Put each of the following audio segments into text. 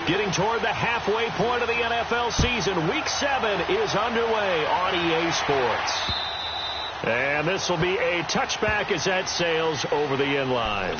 Getting toward the halfway point of the NFL season. Week 7 is underway on EA Sports. And this will be a touchback as that sails over the end line.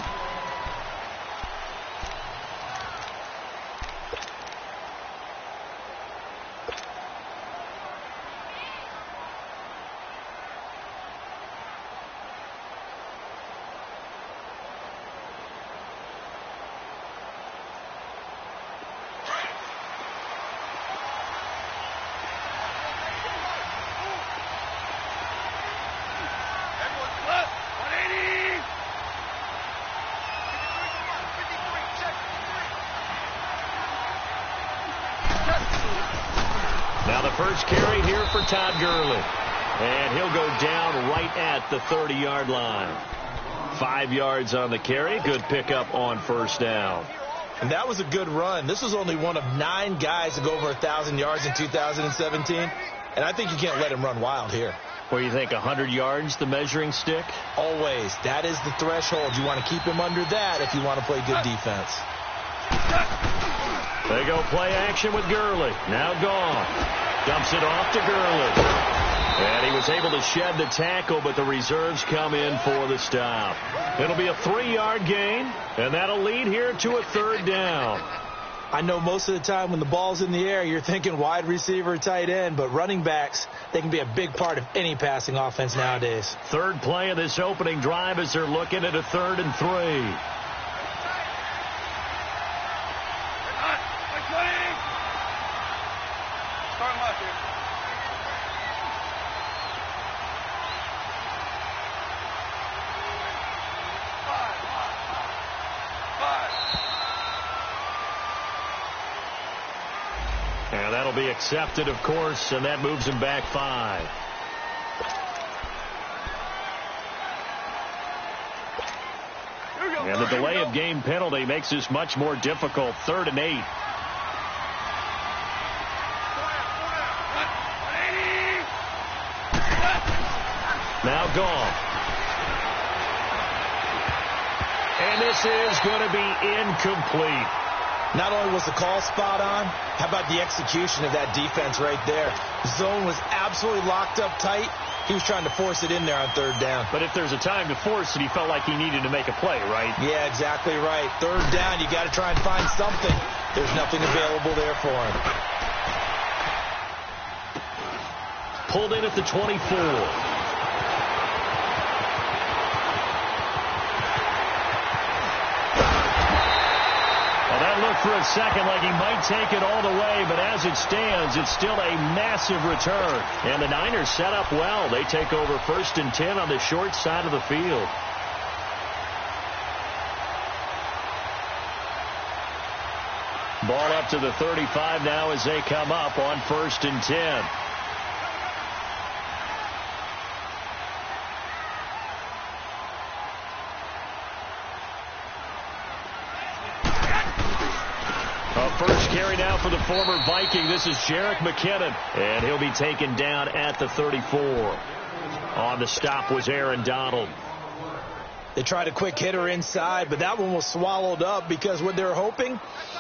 Now the first carry here for Todd Gurley. And he'll go down right at the 30-yard line. 5 yards on the carry. Good pickup on first down. And that was a good run. This was only one of 9 guys to go over 1,000 yards in 2017. And I think you can't let him run wild here. Where you think 100 yards, the measuring stick? Always. That is the threshold. You want to keep him under that if you want to play good defense. They go play action with Gurley. Now gone. Dumps it off to Gurley. And he was able to shed the tackle, but the reserves come in for the stop. It'll be a 3-yard gain, and that'll lead here to a 3rd down. I know most of the time when the ball's in the air, you're thinking wide receiver, tight end, but running backs, they can be a big part of any passing offense nowadays. 3rd play of this opening drive as they're looking at a 3rd and 3. And that'll be accepted, of course, and that moves him back 5. And the delay of game penalty makes this much more difficult. 3rd and 8. Now gone. And this is going to be incomplete. Not only was the call spot on, how about the execution of that defense right there? The zone was absolutely locked up tight. He was trying to force it in there on 3rd down. But if there's a time to force it, he felt like he needed to make a play, right? Yeah, exactly right. 3rd down, you got to try and find something. There's nothing available there for him. Pulled in at the 24. Looked for a second like he might take it all the way, but as it stands, it's still a massive return. And the Niners set up well. They take over 1st and 10 on the short side of the field. Ball up to the 35 now as they come up on 1st and 10. First carry now for the former Viking. This is Jerick McKinnon, and he'll be taken down at the 34. On the stop was Aaron Donald. They tried a quick hitter inside, but that one was swallowed up because what they're hoping,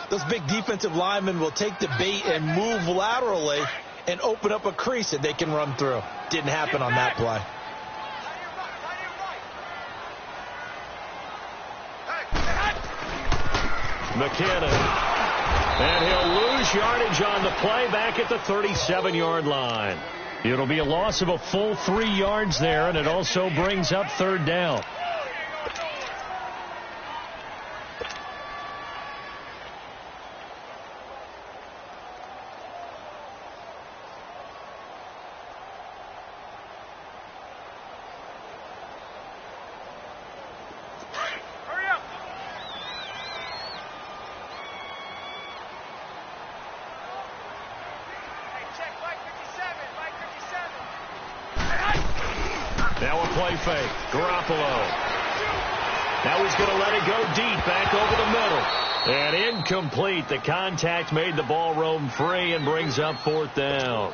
those big defensive linemen will take the bait and move laterally and open up a crease that they can run through. Didn't happen on that play. McKinnon. And he'll lose yardage on the play back at the 37-yard line. It'll be a loss of a full 3 yards there, and it also brings up 3rd down. Now a play fake. Garoppolo. Now he's going to let it go deep back over the middle. And incomplete. The contact made the ball roam free and brings up 4th down.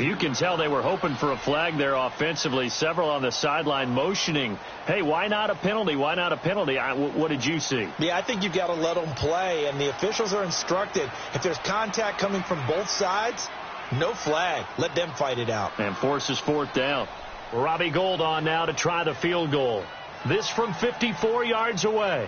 You can tell they were hoping for a flag there offensively. Several on the sideline motioning, hey, why not a penalty? Why not a penalty? What did you see? Yeah, I think you've got to let them play, and the officials are instructed, if there's contact coming from both sides, no flag. Let them fight it out. And forces fourth down. Robbie Gould on now to try the field goal. This from 54 yards away.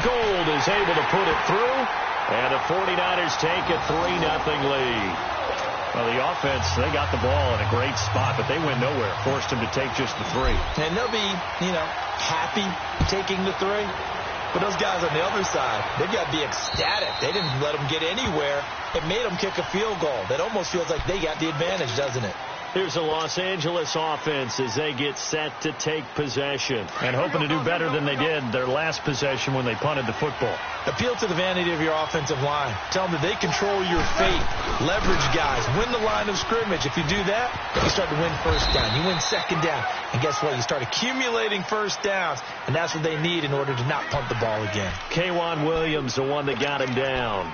Gould is able to put it through, and the 49ers take a 3-0 lead. Well, the offense, they got the ball in a great spot, but they went nowhere, forced them to take just the 3. And they'll be, happy taking the 3. But those guys on the other side, they've got to be ecstatic. They didn't let them get anywhere. It made them kick a field goal. That almost feels like they got the advantage, doesn't it? Here's the Los Angeles offense as they get set to take possession. And hoping to do better than they did their last possession when they punted the football. Appeal to the vanity of your offensive line. Tell them that they control your fate. Leverage guys. Win the line of scrimmage. If you do that, you start to win first down. You win second down. And guess what? You start accumulating first downs. And that's what they need in order to not punt the ball again. K'Wan Williams, the one that got him down.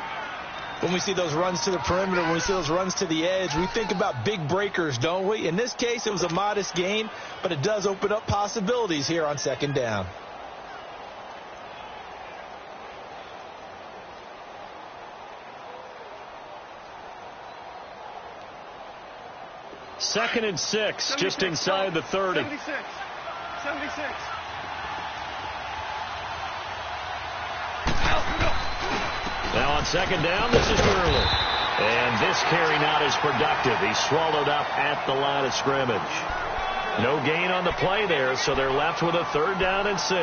When we see those runs to the perimeter, when we see those runs to the edge, we think about big breakers, don't we? In this case, it was a modest gain, but it does open up possibilities here on second down. Second and 6, just inside the 30. 76. Now on second down, this is Gurley. And this carry not as productive. He's swallowed up at the line of scrimmage. No gain on the play there, so they're left with a 3rd down and 6.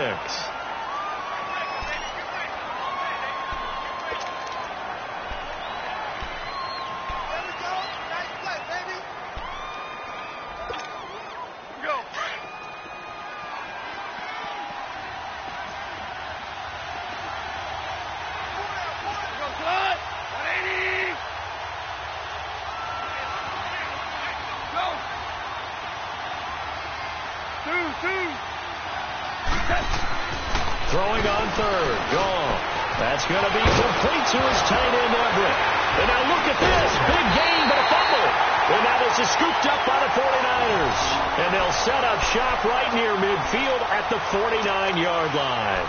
Throwing on 3rd. Gone. That's going to be complete to his tight end, Everett. And now look at this. Big gain, but a fumble. And now this is scooped up by the 49ers. And they'll set up shop right near midfield at the 49-yard line.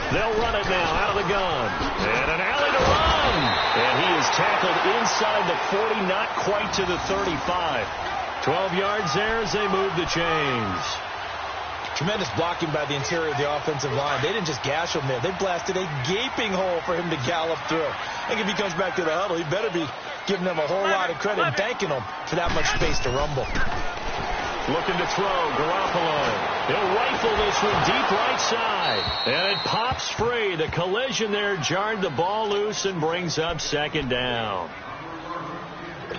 They'll run it now out of the gun. And an alley to run. And he is tackled inside the 40, not quite to the 35. 12 yards there as they move the chains. Tremendous blocking by the interior of the offensive line. They didn't just gash him there. They blasted a gaping hole for him to gallop through. I think if he comes back to the huddle, he better be giving them a whole lot of credit and thanking them for that much space to rumble. Looking to throw, Garoppolo. He'll rifle this one deep right side. And it pops free. The collision there jarred the ball loose and brings up second down.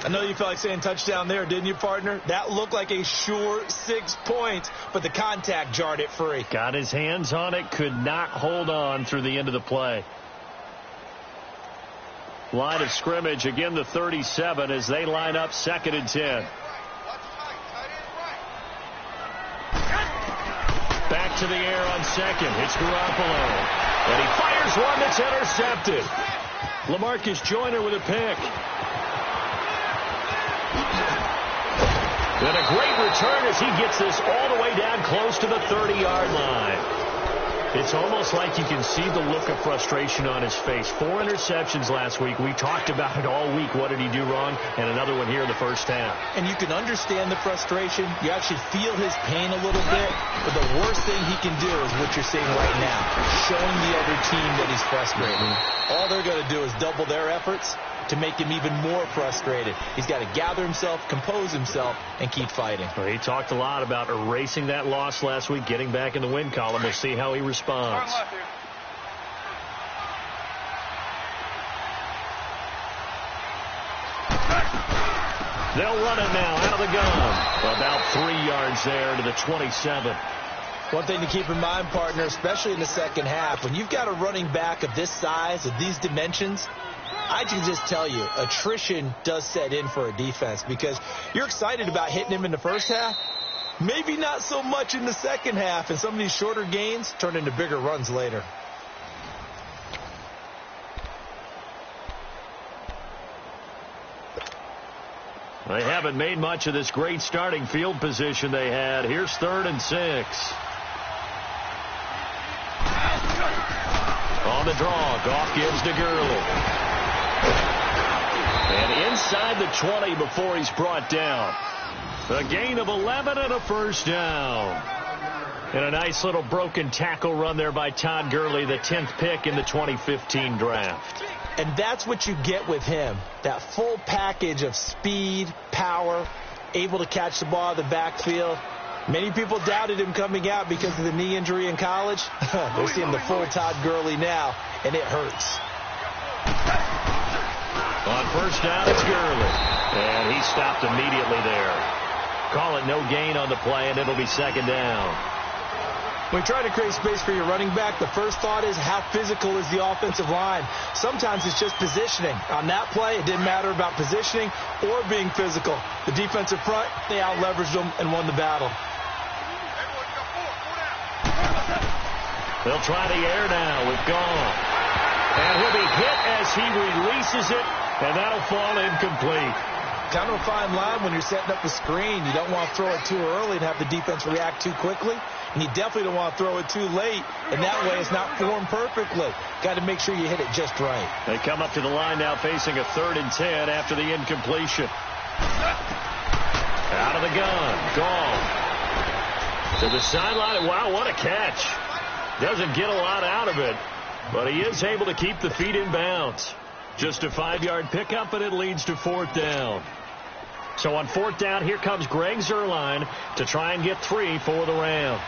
I know you felt like saying touchdown there, didn't you, partner? That looked like a sure 6 points, but the contact jarred it free. Got his hands on it, could not hold on through the end of the play. Line of scrimmage, again the 37 as they line up 2nd and 10. Back to the air on 2nd. It's Garoppolo. And he fires one that's intercepted. LaMarcus Joyner with a pick. And a great return as he gets this all the way down close to the 30-yard line. It's almost like you can see the look of frustration on his face. 4 interceptions last week. We talked about it all week. What did he do wrong? And another one here in the first half. And you can understand the frustration. You actually feel his pain a little bit. But the worst thing he can do is what you're seeing right now, showing the other team that he's frustrated. All they're going to do is double their efforts to make him even more frustrated. He's got to gather himself, compose himself, and keep fighting. Well, he talked a lot about erasing that loss last week, getting back in the win column. We'll see how he responds. gun. About 3 yards there to the 27. One thing to keep in mind, partner, especially in the second half, when you've got a running back of this size, of these dimensions, I can just tell you, attrition does set in for a defense because you're excited about hitting him in the first half. Maybe not so much in the second half, and some of these shorter gains turn into bigger runs later. They haven't made much of this great starting field position they had. Here's 3rd and 6. On the draw, Goff gives to Gurley. And inside the 20 before he's brought down. A gain of 11 and a first down. And a nice little broken tackle run there by Todd Gurley, the 10th pick in the 2015 draft. And that's what you get with him, that full package of speed, power, able to catch the ball in the backfield. Many people doubted him coming out because of the knee injury in college. They're seeing the full Todd Gurley now, and it hurts. On first down, it's Gurley. And he stopped immediately there. Call it no gain on the play, and it'll be 2nd down. When you try to create space for your running back, the first thought is how physical is the offensive line. Sometimes it's just positioning. On that play, it didn't matter about positioning or being physical. The defensive front, they out-leveraged them and won the battle. They'll try the air now with Goff. And he'll be hit as he releases it, and that'll fall incomplete. Kind of a fine line when you're setting up a screen. You don't want to throw it too early and have the defense react too quickly. And you definitely don't want to throw it too late. And that way it's not formed perfectly. Got to make sure you hit it just right. They come up to the line now facing a 3rd and 10 after the incompletion. Out of the gun. Goff. To the sideline. Wow, what a catch. Doesn't get a lot out of it. But he is able to keep the feet in bounds. Just a 5-yard pickup, and it leads to 4th down. So on 4th down, here comes Greg Zuerlein to try and get 3 for the Rams.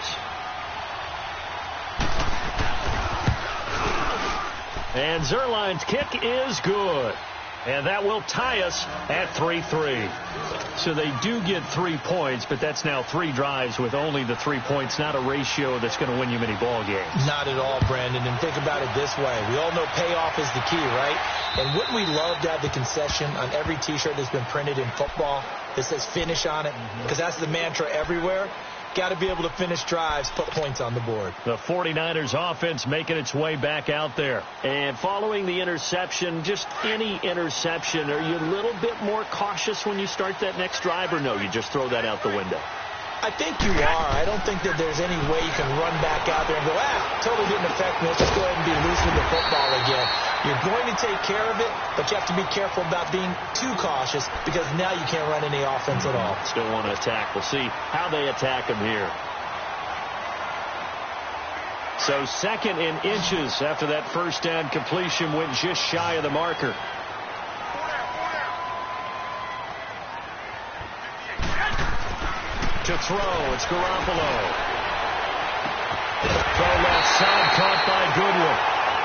And Zuerlein's kick is good. And that will tie us at 3-3. So they do get 3 points, but that's now 3 drives with only the 3 points, not a ratio that's going to win you many ball games. Not at all, Brandon. And think about it this way. We all know payoff is the key, right? And wouldn't we love to have the concession on every T-shirt that's been printed in football that says finish on it? Because that's the mantra everywhere. Got to be able to finish drives, put points on the board. The 49ers offense making its way back out there. And following the interception, just any interception, are you a little bit more cautious when you start that next drive, or no, you just throw that out the window? I think you are. I don't think that there's any way you can run back out there and go, totally didn't affect me. Let's just go ahead and be loose with the football again. You're going to take care of it, but you have to be careful about being too cautious because now you can't run any offense at all. Still want to attack. We'll see how they attack him here. So 2nd and inches after that first down completion went just shy of the marker. To throw, it's Garoppolo. Throw left side, caught by Goodwin.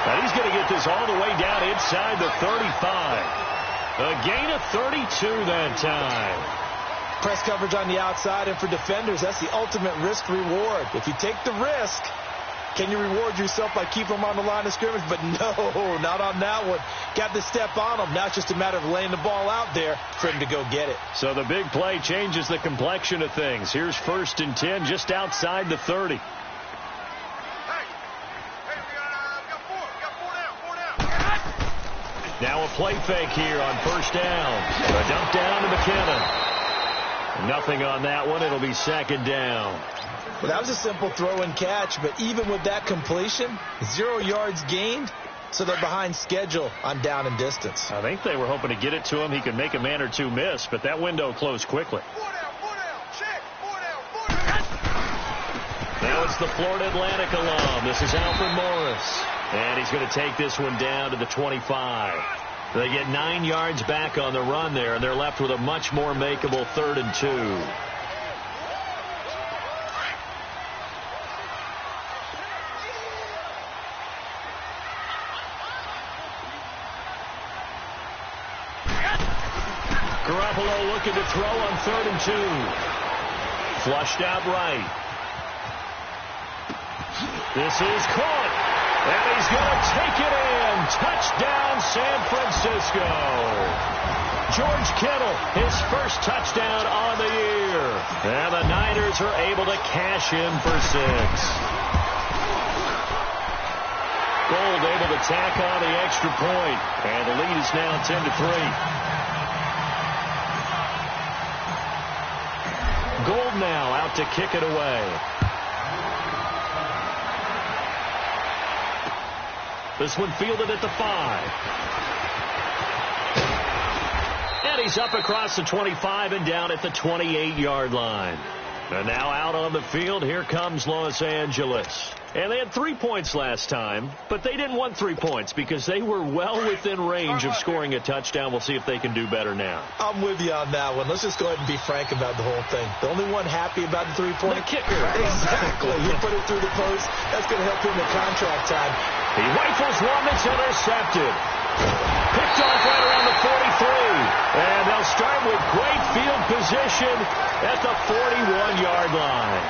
And he's going to get this all the way down inside the 35. A gain of 32 that time. Press coverage on the outside, and for defenders, that's the ultimate risk-reward. If you take the risk, can you reward yourself by keeping them on the line of scrimmage? But no, not on that one. Got to step on them. Now it's just a matter of laying the ball out there for him to go get it. So the big play changes the complexion of things. Here's 1st and 10 just outside the 30. Now a play fake here on 1st down. A dump down to McKinnon. Nothing on that one. It'll be 2nd down. Well, that was a simple throw and catch, but even with that completion, 0 yards gained, so they're behind schedule on down and distance. I think they were hoping to get it to him. He could make a man or two miss, but that window closed quickly. Now it's the Florida Atlantic alum. This is Alfred Morris. And he's going to take this one down to the 25. They get 9 yards back on the run there, and they're left with a much more makeable 3rd and 2. Garoppolo looking to throw on 3rd and 2. Flushed out right. This is caught. And he's going to take it in. Touchdown, San Francisco. George Kittle, his first touchdown on the year. And the Niners are able to cash in for 6. Gold able to tack on the extra point. And the lead is now 10-3. Gold now out to kick it away. This one fielded at the 5. And he's up across the 25 and down at the 28-yard line. And now out on the field, here comes Los Angeles. And they had 3 points last time, but they didn't want 3 points because they were well within range of scoring a touchdown. We'll see if they can do better now. I'm with you on that one. Let's just go ahead and be frank about the whole thing. The only one happy about the 3-point? The kicker. Exactly. He put it through the post. That's going to help him in contract time. He rifles one that's intercepted. Picked off right around the 43. And they'll start with great field position at the 41-yard line.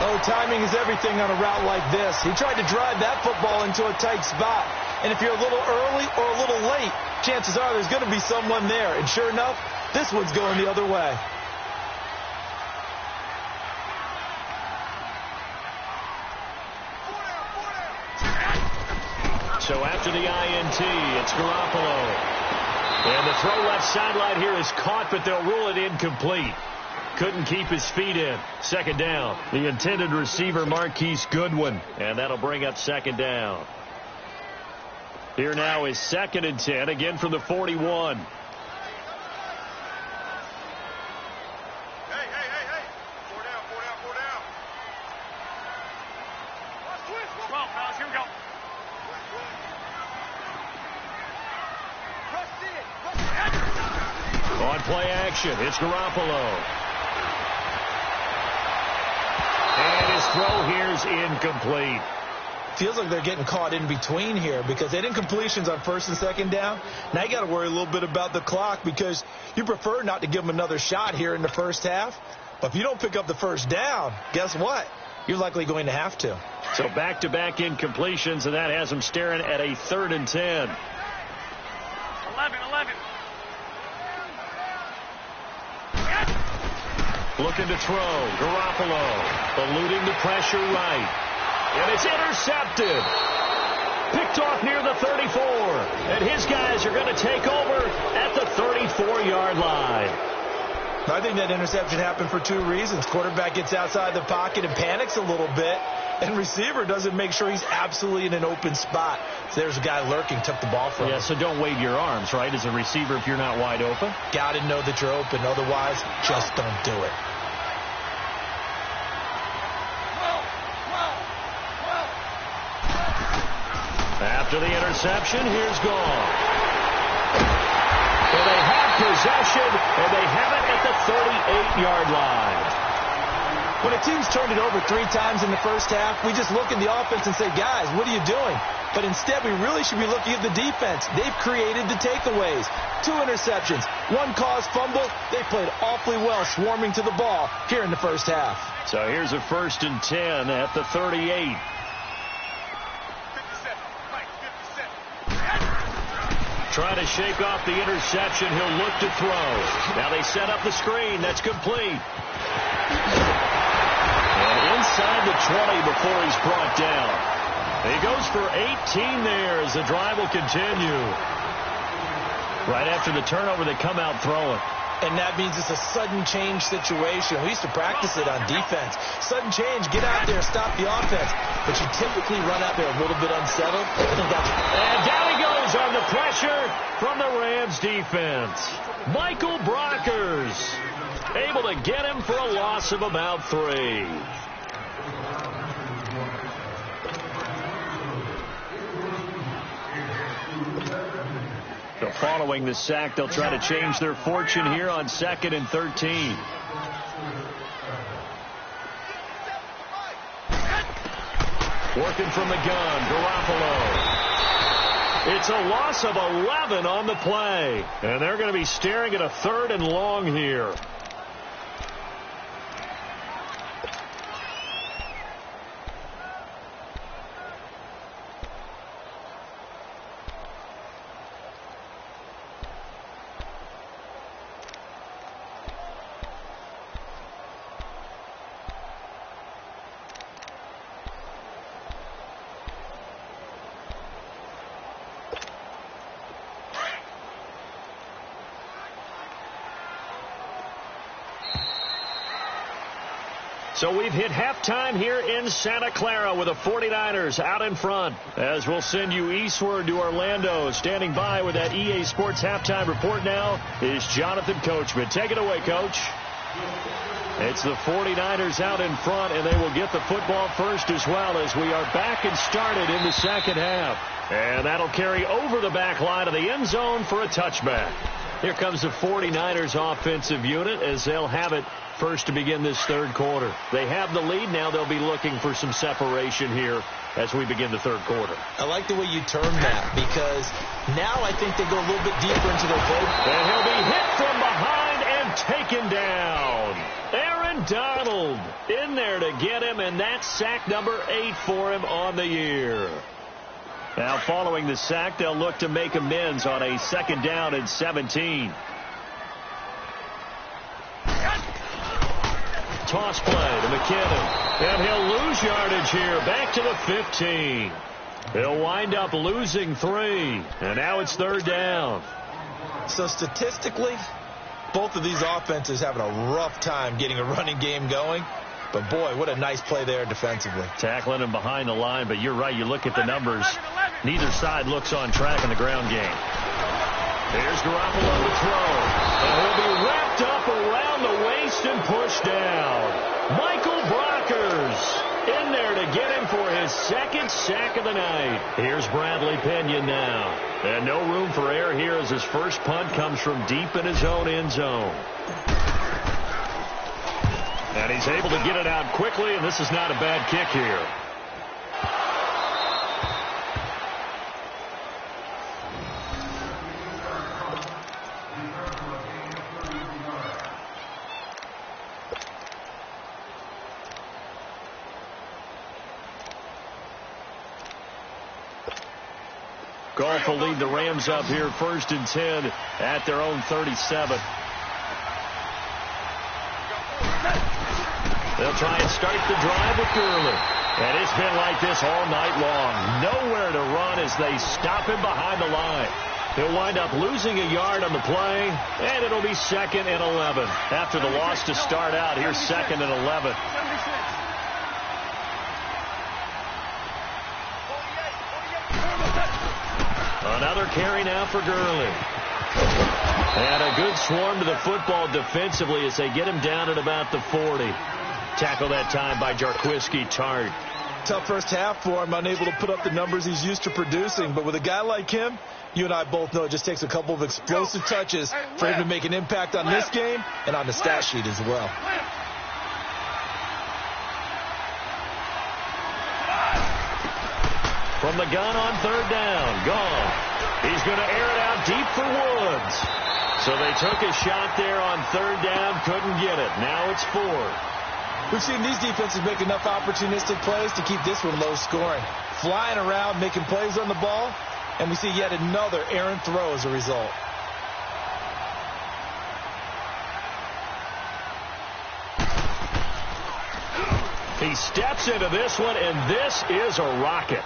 Oh, timing is everything on a route like this. He tried to drive that football into a tight spot. And if you're a little early or a little late, chances are there's going to be someone there. And sure enough, this one's going the other way. So after the INT, it's Garoppolo. And the throw left sideline here is caught, but they'll rule it incomplete. Couldn't keep his feet in. 2nd down. The intended receiver, Marquise Goodwin. And that'll bring up 2nd down. Here now is 2nd and 10, again from the 41. Hey. 4 down. Come on, fellas, here we go. On play action, it's Garoppolo. And his throw here is incomplete. Feels like they're getting caught in between here because they didn't completions on 1st and 2nd down. Now you got to worry a little bit about the clock because you prefer not to give them another shot here in the first half. But if you don't pick up the 1st down, guess what? You're likely going to have to. So back-to-back incompletions, and that has them staring at a 3rd and 10. 11. Looking to throw. Garoppolo eluding the pressure right. And it's intercepted. Picked off near the 34. And his guys are going to take over at the 34-yard line. I think that interception happened for 2 reasons. Quarterback gets outside the pocket and panics a little bit. And receiver doesn't make sure he's absolutely in an open spot. So there's a guy lurking, took the ball from him. Yeah, so don't wave your arms, right, as a receiver if you're not wide open. Got to know that you're open. Otherwise, just don't do it. After the interception, here's gone. So they have possession, and they have it at the 38-yard line. When a team's turned it over 3 times in the first half, we just look at the offense and say, guys, what are you doing? But instead, we really should be looking at the defense. They've created the takeaways. 2 interceptions, 1 caused fumble. They played awfully well swarming to the ball here in the first half. So here's a 1st and 10 at the 38. Trying to shake off the interception. He'll look to throw. Now they set up the screen. That's complete. And inside the 20 before he's brought down. He goes for 18 there as the drive will continue. Right after the turnover, they come out throwing. And that means it's a sudden change situation. We used to practice it on defense. Sudden change, get out there, stop the offense. But you typically run out there a little bit unsettled. And down he goes on the pressure from the Rams defense. Michael Brockers able to get him for a loss of about 3. So following the sack, they'll try to change their fortune here on 2nd and 13. Working from the gun, Garoppolo. It's a loss of 11 on the play. And they're going to be staring at a 3rd and long here. So we've hit halftime here in Santa Clara with the 49ers out in front. As we'll send you eastward to Orlando. Standing by with that EA Sports halftime report now is Jonathan Coachman. Take it away, Coach. It's the 49ers out in front, and they will get the football first as well as we are back and started in the second half. And that'll carry over the back line of the end zone for a touchback. Here comes the 49ers offensive unit as they'll have it first to begin this third quarter. They have the lead. Now they'll be looking for some separation here as we begin the third quarter. I like the way you term that because now I think they go a little bit deeper into their play. And he'll be hit from behind and taken down. Aaron Donald in there to get him, and that's sack number 8 for him on the year. Now following the sack, they'll look to make amends on a 2nd down and 17. Toss play to McKinnon, and he'll lose yardage here back to the 15. He'll wind up losing 3, and now it's 3rd down. So statistically, both of these offenses having a rough time getting a running game going. But, boy, what a nice play there defensively. Tackling him behind the line, but you're right. You look at the numbers. Neither side looks on track in the ground game. Here's Garoppolo to throw. And he'll be wrapped up around the waist and pushed down. Michael Brockers in there to get him for his 2nd sack of the night. Here's Bradley Pinion now. And no room for error here as his first punt comes from deep in his own end zone. And he's able to get it out quickly, and this is not a bad kick here. Goff will lead the Rams up here 1st and 10 at their own 37. They'll try and start the drive with Gurley. And it's been like this all night long. Nowhere to run as they stop him behind the line. He'll wind up losing a yard on the play, and it'll be 2nd and 11. After the loss to start out, here's 2nd and 11. Another carry now for Gurley. And a good swarm to the football defensively as they get him down at about the 40. Tackle that time by Jarquiski Tart. Tough first half for him, unable to put up the numbers he's used to producing. But with a guy like him, you and I both know it just takes a couple of explosive touches for him to make an impact on this game and on the stat sheet as well. From the gun on 3rd down. Gone. He's going to air it out deep for Woods. So they took a shot there on 3rd down. Couldn't get it. Now it's 4th. We've seen these defenses make enough opportunistic plays to keep this one low scoring. Flying around, making plays on the ball, and we see yet another errant throw as a result. He steps into this one, and this is a rocket.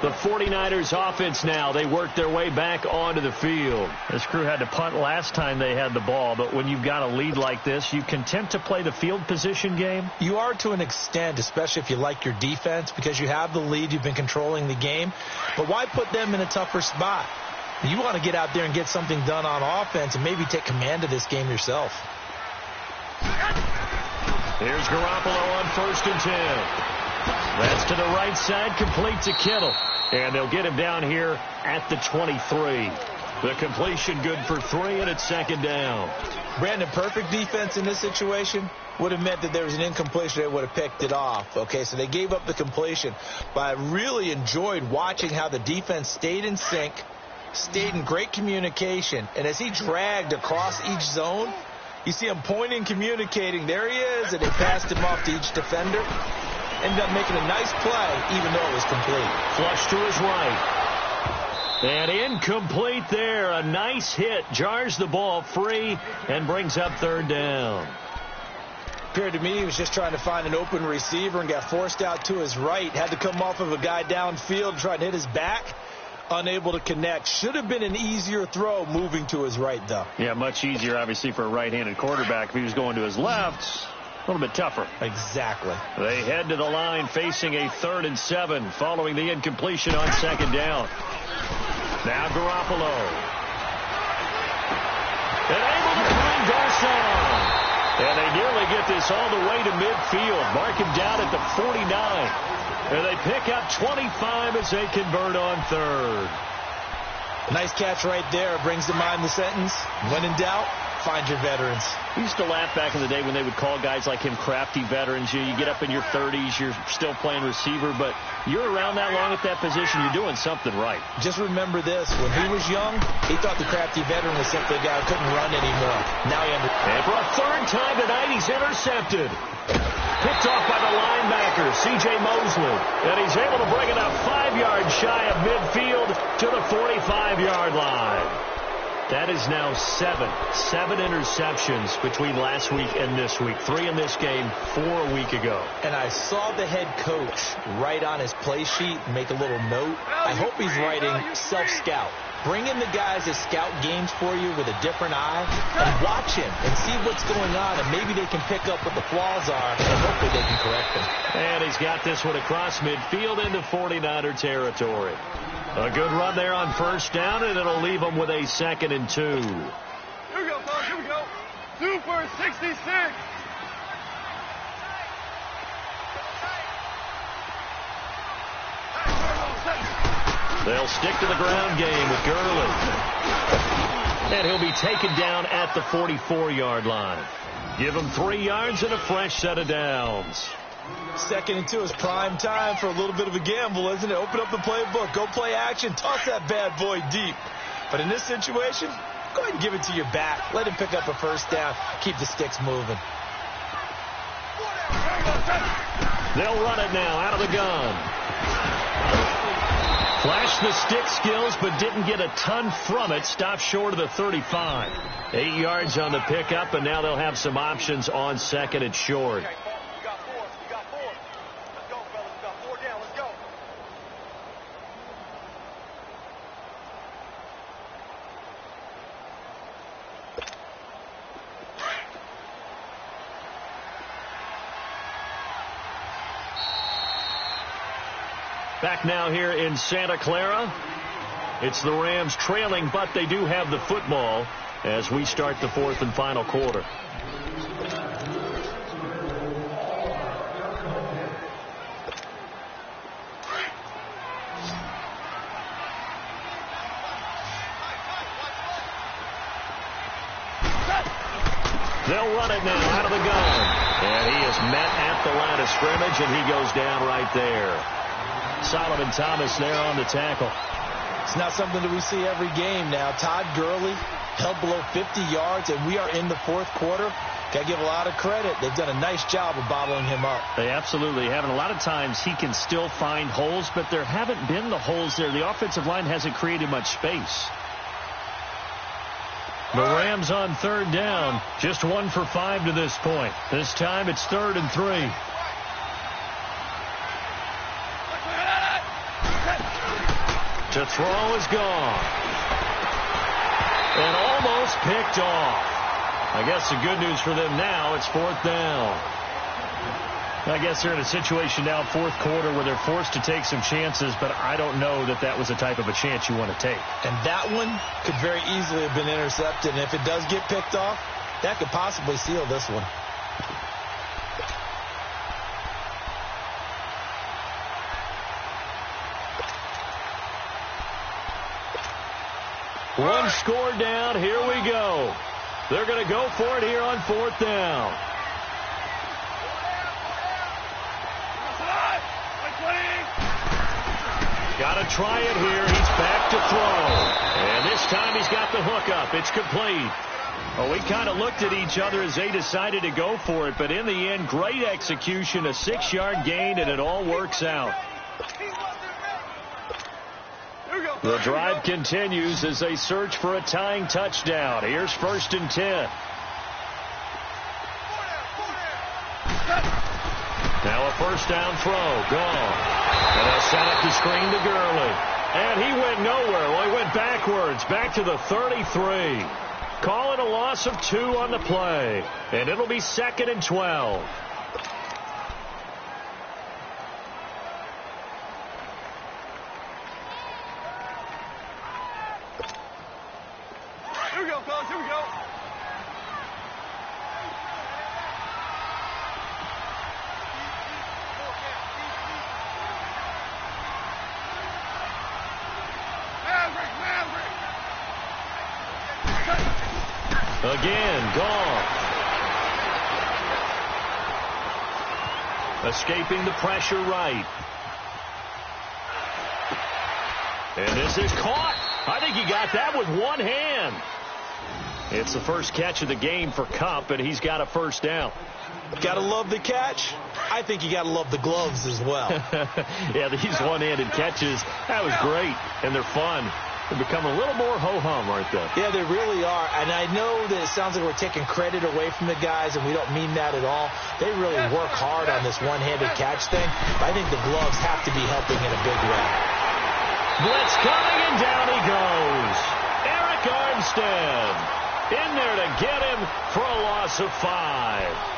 The 49ers offense now, they work their way back onto the field. This crew had to punt last time they had the ball, but when you've got a lead like this, you content to play the field position game? You are to an extent, especially if you like your defense, because you have the lead, you've been controlling the game. But why put them in a tougher spot? You want to get out there and get something done on offense and maybe take command of this game yourself. Here's Garoppolo on 1st and 10. That's to the right side, complete to Kittle. And they'll get him down here at the 23. The completion good for 3, and it's second down. Brandon, perfect defense in this situation would have meant that there was an incompletion. They would have picked it off. Okay, so they gave up the completion. But I really enjoyed watching how the defense stayed in sync, stayed in great communication. And as he dragged across each zone, you see him pointing, communicating. There he is, and they passed him off to each defender. Ended up making a nice play, even though it was complete. Flush to his right. And incomplete there. A nice hit. Jars the ball free and brings up third down. Appeared to me he was just trying to find an open receiver and got forced out to his right. Had to come off of a guy downfield, trying to hit his back. Unable to connect. Should have been an easier throw moving to his right, though. Yeah, much easier, obviously, for a right-handed quarterback. If he was going to his left, a little bit tougher. Exactly. They head to the line facing a 3rd and 7 following the incompletion on second down. Now Garoppolo. And able to find Garcon. And they nearly get this all the way to midfield. Mark him down at the 49. And they pick up 25 as they convert on 3rd. Nice catch right there. Brings to mind the sentence, when in doubt, find your veterans. We used to laugh back in the day when they would call guys like him crafty veterans. You get up in your 30s, you're still playing receiver, but you're around that long at that position, you're doing something right. Just remember this. When he was young, he thought the crafty veteran was simply a guy who couldn't run anymore. Now he understands. And for a 3rd time tonight, he's intercepted. Picked off by the linebacker, C.J. Mosley. And he's able to bring it up 5 yards shy of midfield to the 45-yard line. That is now 7 interceptions between last week and this week. 3 in this game, 4 a week ago. And I saw the head coach write on his play sheet, make a little note. I hope he's writing self-scout. Bring in the guys that scout games for you with a different eye and watch him and see what's going on, and maybe they can pick up what the flaws are, and hopefully they can correct them. And he's got this one across midfield into 49er territory. A good run there on 1st down, and it'll leave them with a 2nd and 2. Here we go, fellas. Here we go. Super 66. They'll stick to the ground game with Gurley. And he'll be taken down at the 44-yard line. Give him 3 yards and a fresh set of downs. 2nd and 2 is prime time for a little bit of a gamble, isn't it? Open up the playbook. Go play action. Toss that bad boy deep. But in this situation, go ahead and give it to your back. Let him pick up a 1st down. Keep the sticks moving. They'll run it now out of the gun. Flashed the stick skills, but didn't get a ton from it. Stopped short of the 35. 8 yards on the pickup, and now they'll have some options on 2nd and short. Okay, we got 4. We got 4. Let's go, fellas. We got 4 down. Let's go. Back now here in Santa Clara. It's the Rams trailing, but they do have the football as we start the 4th and final quarter. They'll run it now out of the gun. And he is met at the line of scrimmage, and he goes down right there. Solomon Thomas there on the tackle. It's not something that we see every game now. Todd Gurley held below 50 yards, and we are in the 4th quarter. Got to give a lot of credit. They've done a nice job of bottling him up. They absolutely have. And a lot of times he can still find holes, but there haven't been the holes there. The offensive line hasn't created much space. The Rams on 3rd down. Just 1 for 5 to this point. This time it's 3rd and 3. To throw is gone. And almost picked off. I guess the good news for them now, it's 4th down. I guess they're in a situation now, 4th quarter, where they're forced to take some chances, but I don't know that that was the type of a chance you want to take. And that one could very easily have been intercepted. And if it does get picked off, that could possibly seal this one. One score down. Here we go. They're going to go for it here on 4th down. Got to try it here. He's back to throw. And this time he's got the hook up. It's complete. Well, we kind of looked at each other as they decided to go for it. But in the end, great execution, a 6-yard gain, and it all works out. The drive continues as they search for a tying touchdown. Here's 1st and 10. Now a 1st down throw. Gone. And they'll set up the screen to Gurley. And he went nowhere. Well, he went backwards. Back to the 33. Call it a loss of 2 on the play. And it'll be 2nd and 12. Here we go, fellas. Here we go. Again, gone. Escaping the pressure right. And this is caught. I think he got that with one hand. It's the first catch of the game for Kupp, and he's got a 1st down. Got to love the catch. I think you got to love the gloves as well. Yeah, these one-handed catches, that was great, and they're fun. They become a little more ho-hum, aren't they? Yeah, they really are. And I know that it sounds like we're taking credit away from the guys, and we don't mean that at all. They really work hard on this one-handed catch thing. But I think the gloves have to be helping in a big way. Blitz coming, and down he goes. Eric Armstead in there to get him for a loss of 5.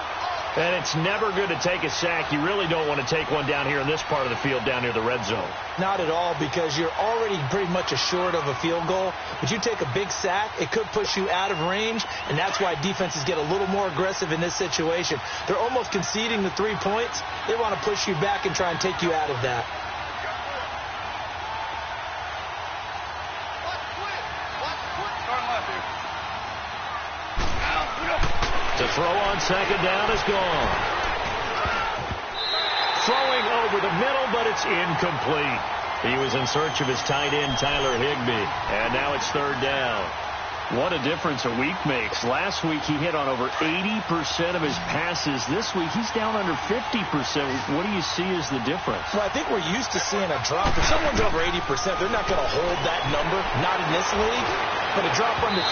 And it's never good to take a sack. You really don't want to take one down here in this part of the field down near the red zone. Not at all, because you're already pretty much assured of a field goal. But you take a big sack, it could push you out of range, and that's why defenses get a little more aggressive in this situation. They're almost conceding the 3 points. They want to push you back and try and take you out of that. To throw on 2nd down is gone. Throwing over the middle, but it's incomplete. He was in search of his tight end, Tyler Higbee. And now it's 3rd down. What a difference a week makes. Last week he hit on over 80% of his passes. This week he's down under 50%. What do you see as the difference? Well, I think we're used to seeing a drop. If someone's over 80%, they're not going to hold that number, not in this league. But a drop under 50%,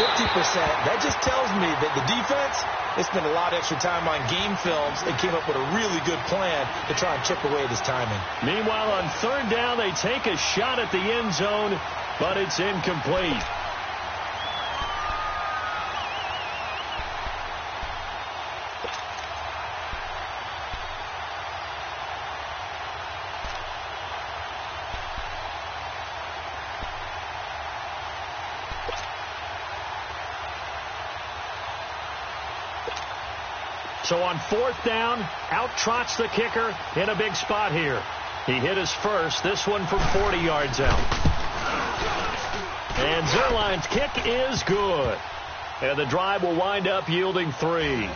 that just tells me that the defense, they spent a lot of extra time on game films and came up with a really good plan to try and chip away at his timing. Meanwhile, on 3rd down, they take a shot at the end zone, but it's incomplete. So on 4th down, out trots the kicker in a big spot here. He hit his first, this one from 40 yards out. And Zerline's kick is good. And the drive will wind up yielding 3.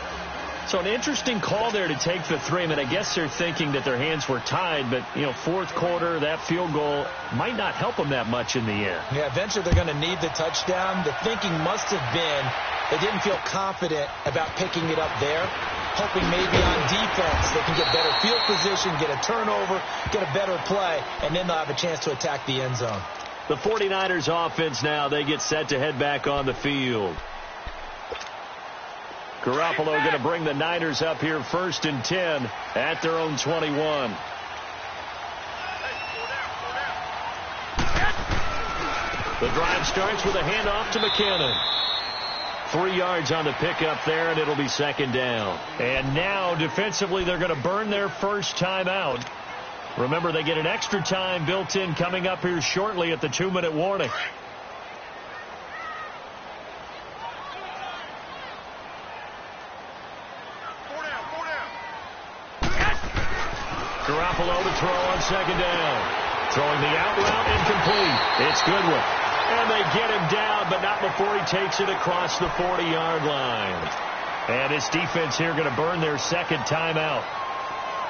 So an interesting call there to take the 3. I mean, I guess they're thinking that their hands were tied, but, you know, 4th quarter, that field goal might not help them that much in the end. Yeah, eventually they're going to need the touchdown. The thinking must have been they didn't feel confident about picking it up there, hoping maybe on defense they can get better field position, get a turnover, get a better play, and then they'll have a chance to attack the end zone. The 49ers offense now, they get set to head back on the field. Garoppolo going to bring the Niners up here 1st and 10 at their own 21. The drive starts with a handoff to McKinnon. 3 yards on the pickup there, and it'll be 2nd down. And now, defensively, they're going to burn their first timeout. Remember, they get an extra time built in coming up here shortly at the 2-minute warning. Garoppolo to throw on 2nd down. Throwing the out route incomplete. It's Goodwin. And And they get him down, but not before he takes it across the 40-yard line. And this defense here going to burn their second timeout.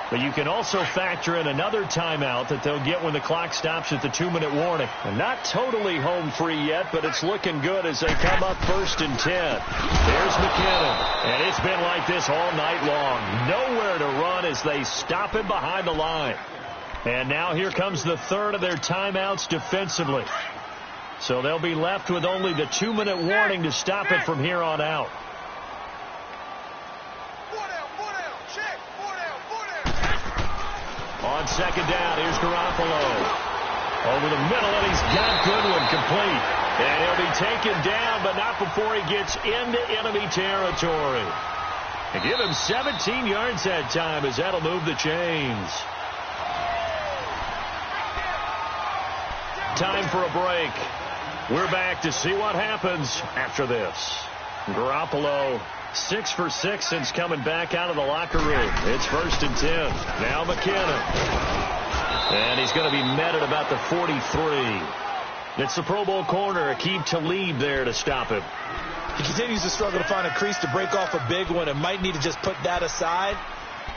But you can also factor in another timeout that they'll get when the clock stops at the 2-minute warning. And not totally home free yet, but it's looking good as they come up 1st and 10. There's McKinnon. And it's been like this all night long. Nowhere to run as they stop him behind the line. And now here comes the third of their timeouts defensively. So they'll be left with only the 2-minute warning to stop it from here on out. On second down, here's Garoppolo. Over the middle, and he's got Goodwin complete. And he'll be taken down, but not before he gets into enemy territory. And give him 17 yards that time, as that'll move the chains. Time for a break. We're back to see what happens after this. Garoppolo 6 for 6 since coming back out of the locker room. It's 1st and 10. Now McKinnon. And he's going to be met at about the 43. It's the Pro Bowl corner, Aqib Talib there to stop him. He continues to struggle to find a crease to break off a big one and might need to just put that aside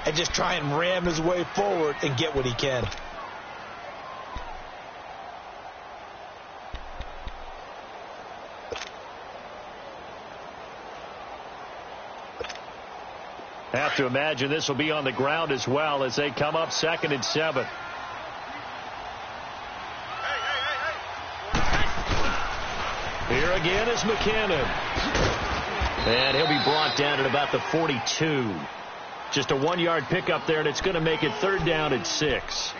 and just try and ram his way forward and get what he can. Have to imagine this will be on the ground as well as they come up 2nd and 7. Here again is McKinnon. And he'll be brought down at about the 42. Just a 1-yard pickup there, and it's going to make it 3rd down and 6.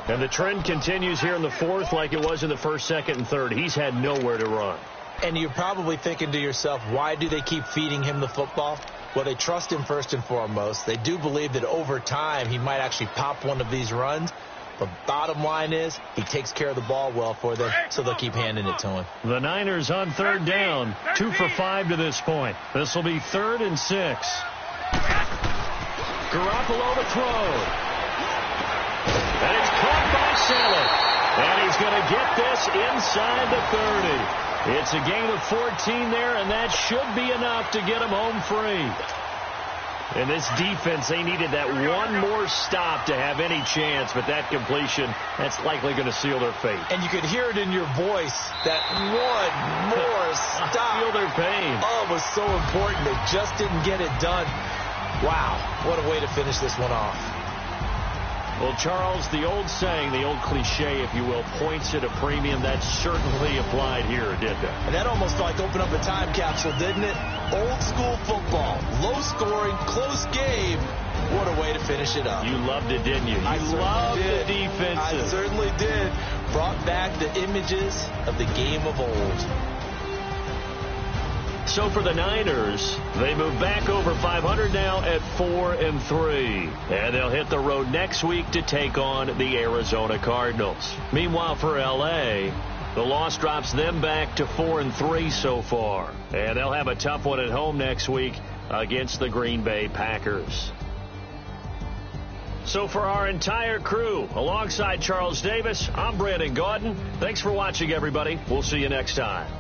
And the trend continues here in the 4th like it was in the 1st, 2nd, and 3rd. He's had nowhere to run. And you're probably thinking to yourself, why do they keep feeding him the football? Well, they trust him first and foremost. They do believe that over time he might actually pop one of these runs. But bottom line is he takes care of the ball well for them, so they'll keep handing it to him. The Niners on 3rd down, 2 for 5 to this point. This will be 3rd and 6. Garoppolo to throw. And it's caught by Saleh. And he's going to get this inside the 30. It's a gain of 14 there, and that should be enough to get him home free. And this defense, they needed that one more stop to have any chance, but that completion, that's likely going to seal their fate. And you could hear it in your voice, that one more stop. Feel their pain. Oh, it was so important. They just didn't get it done. Wow, what a way to finish this one off. Well, Charles, the old saying, the old cliche, if you will, points at a premium, that certainly applied here, didn't it? And that almost felt like opened up a time capsule, didn't it? Old school football, low scoring, close game. What a way to finish it up. You loved it, didn't you? You loved the defenses. I certainly did. Brought back the images of the game of old. So for the Niners, they move back over 500 now at 4-3. And they'll hit the road next week to take on the Arizona Cardinals. Meanwhile, for L.A., the loss drops them back to 4-3 so far. And they'll have a tough one at home next week against the Green Bay Packers. So for our entire crew, alongside Charles Davis, I'm Brandon Gaudin. Thanks for watching, everybody. We'll see you next time.